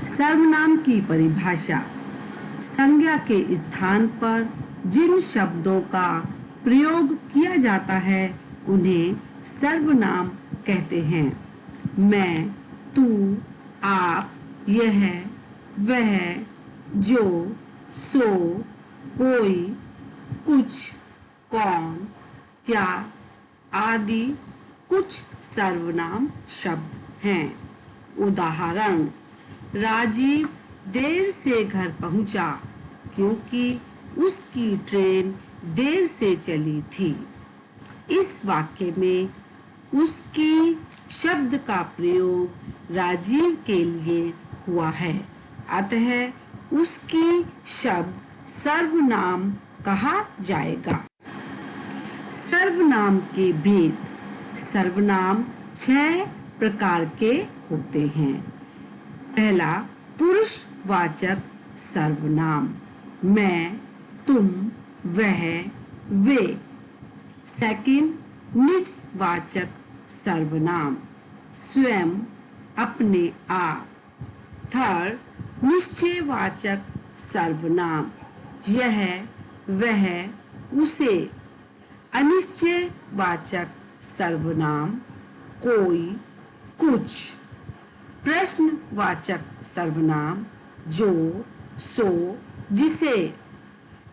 सर्वनाम की परिभाषा। संज्ञा के स्थान पर जिन शब्दों का प्रयोग किया जाता है उन्हें सर्वनाम कहते हैं। मैं, तू, आप, यह, वह, जो, सो, कोई, कुछ, कौन, क्या आदि कुछ सर्वनाम शब्द हैं। उदाहरण: राजीव देर से घर पहुंचा क्योंकि उसकी ट्रेन देर से चली थी। इस वाक्य में उसकी शब्द का प्रयोग राजीव के लिए हुआ है, अतः उसकी शब्द सर्वनाम कहा जाएगा। सर्वनाम के भेद। सर्वनाम 6 प्रकार के होते हैं। पहला, पुरुषवाचक सर्वनाम: मैं, तुम, वह, वे। सेकंड, निजवाचक सर्वनाम: स्वयं, अपने आप। थर्ड, निश्चयवाचक सर्वनाम: यह, वह, उसे। अनिश्चयवाचक सर्वनाम: कोई, कुछ। प्रश्नवाचक सर्वनाम: जो, सो, जिसे।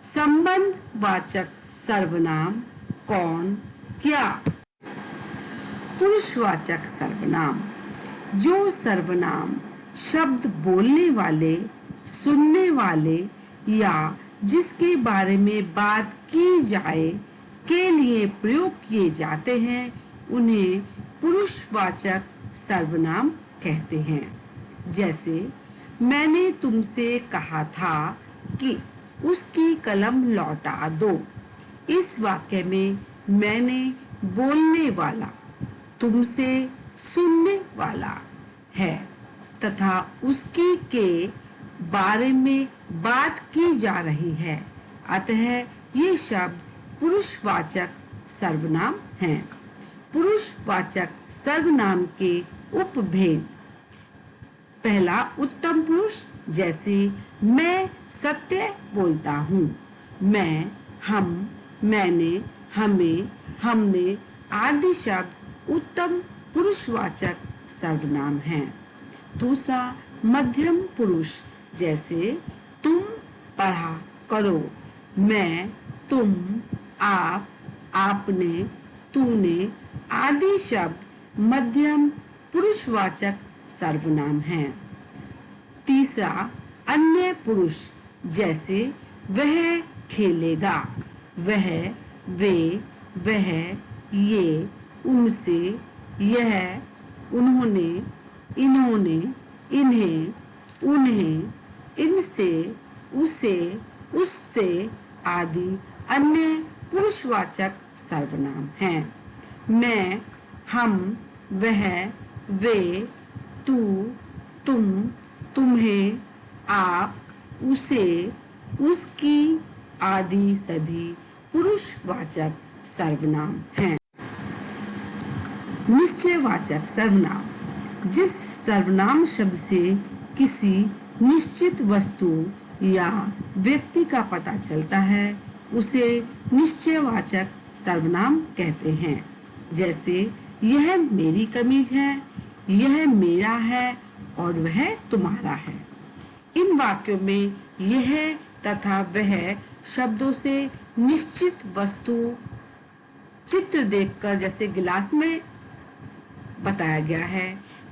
संबंधवाचक सर्वनाम: कौन, क्या। पुरुषवाचक सर्वनाम: जो सर्वनाम शब्द बोलने वाले, सुनने वाले या जिसके बारे में बात की जाए के लिए प्रयोग किए जाते हैं उन्हें पुरुषवाचक सर्वनाम कहते हैं। जैसे, मैंने तुमसे कहा था कि उसकी कलम लौटा दो। इस वाक्य में मैंने बोलने वाला, तुमसे सुनने वाला है तथा उसकी के बारे में बात की जा रही है, अतः ये शब्द पुरुषवाचक सर्वनाम हैं। पुरुषवाचक सर्वनाम के उपभेद। पहला, उत्तम पुरुष: जैसे मैं सत्य बोलता हूँ। मैं, हम, मैंने, हमें, हमने आदि शब्द उत्तम पुरुषवाचक सर्वनाम हैं। दूसरा, मध्यम पुरुष: जैसे तुम पढ़ा करो। मैं, तुम, आप, आपने, तूने आदि शब्द मध्यम पुरुषवाचक सर्वनाम हैं। तीसरा, अन्य पुरुष: जैसे वह खेलेगा। वह, वे, वह, ये, उनसे, यह, उन्होंने, इन्होंने, इन्हें, उन्हें, इनसे, उसे, उससे आदि अन्य पुरुषवाचक सर्वनाम हैं। मैं, हम, वह, वे, तू, तुम, तुम्हें, आप, उसे, उसकी आदि सभी पुरुषवाचक सर्वनाम हैं। निश्चयवाचक सर्वनाम: जिस सर्वनाम शब्द से किसी निश्चित वस्तु या व्यक्ति का पता चलता है उसे निश्चयवाचक सर्वनाम कहते हैं। जैसे, यह मेरी कमीज है, यह मेरा है और वह तुम्हारा है। इन वाक्यों में यह तथा वह शब्दों से निश्चित वस्तु चित्र देखकर, जैसे गिलास में बताया गया है,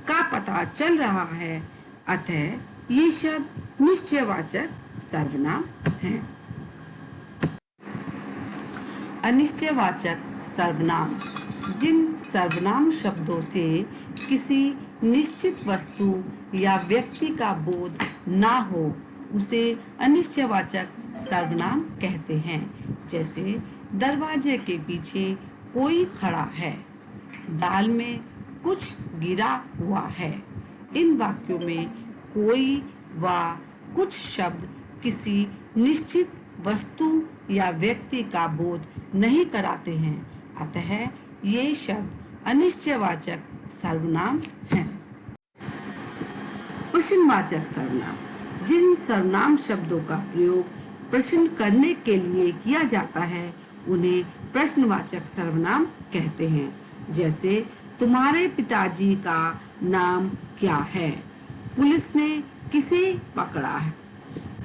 का पता चल रहा है, अतः ये शब्द निश्चयवाचक सर्वनाम हैं। अनिश्चयवाचक सर्वनाम: जिन सर्वनाम शब्दों से किसी निश्चित वस्तु या व्यक्ति का बोध ना हो उसे अनिश्चयवाचक सर्वनाम कहते हैं। जैसे, दरवाजे के पीछे कोई खड़ा है। दाल में कुछ गिरा हुआ है। इन वाक्यों में कोई व कुछ शब्द किसी निश्चित वस्तु या व्यक्ति का बोध नहीं कराते हैं, अतः ये शब्द अनिश्चयवाचक सर्वनाम हैं। प्रश्नवाचक सर्वनाम, जिन सर्वनाम शब्दों का प्रयोग प्रश्न करने के लिए किया जाता है उन्हें प्रश्नवाचक सर्वनाम कहते हैं। जैसे तुम्हारे पिताजी का नाम क्या है? पुलिस ने किसे पकड़ा है?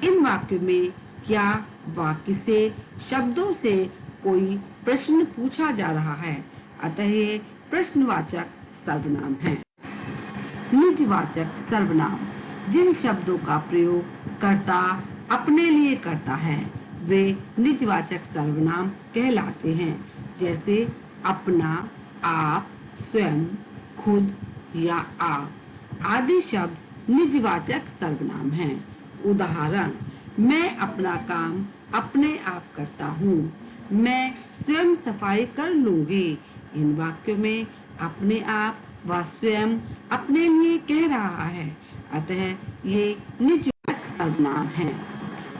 इन वाक्यों में क्या व किसे शब्दों से कोई प्रश्न पूछा जा रहा है, अतः ये प्रश्नवाचक सर्वनाम हैं। निजवाचक सर्वनाम, जिन शब्दों का प्रयोग कर्ता अपने लिए करता है वे निजवाचक सर्वनाम कहलाते हैं। जैसे अपना, आप, स्वयं, खुद या आप आदि शब्द निजवाचक सर्वनाम हैं। उदाहरण, मैं अपना काम अपने आप करता हूँ, मैं स्वयं सफाई कर लूंगी। इन वाक्यों में अपने आप व स्वयं अपने लिए कह रहा है, अतः ये निजवाचक सर्वनाम हैं।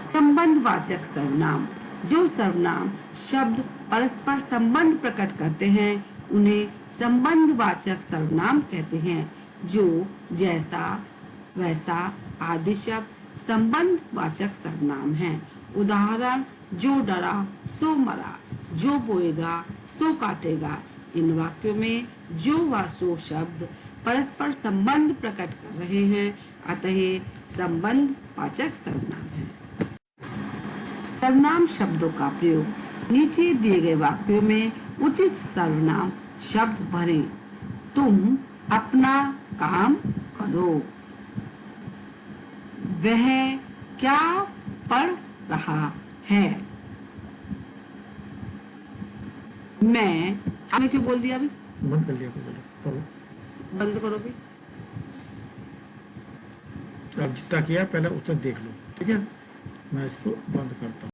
संबंधवाचक सर्वनाम, जो सर्वनाम शब्द परस्पर संबंध प्रकट करते हैं उन्हें संबंधवाचक सर्वनाम कहते हैं। जो, जैसा, वैसा आदि शब्द संबंधवाचक सर्वनाम हैं। उदाहरण, जो डरा सो मरा, जो बोएगा सो काटेगा। इन वाक्यों में जो व सो शब्द परस्पर संबंध प्रकट कर रहे हैं, अतः ये संबंधवाचक सर्वनाम है। सर्वनाम शब्दों का प्रयोग, नीचे दिए गए वाक्यों में उचित सर्वनाम शब्द भरें। तुम अपना काम करो, वह क्या पढ़ रहा है? मैं क्यों बोल दिया? अभी बंद कर लिया था, चलो करो, बंद करो भी। आप जितना किया पहले उतना देख लो, ठीक है? मैं इसको बंद करता हूँ।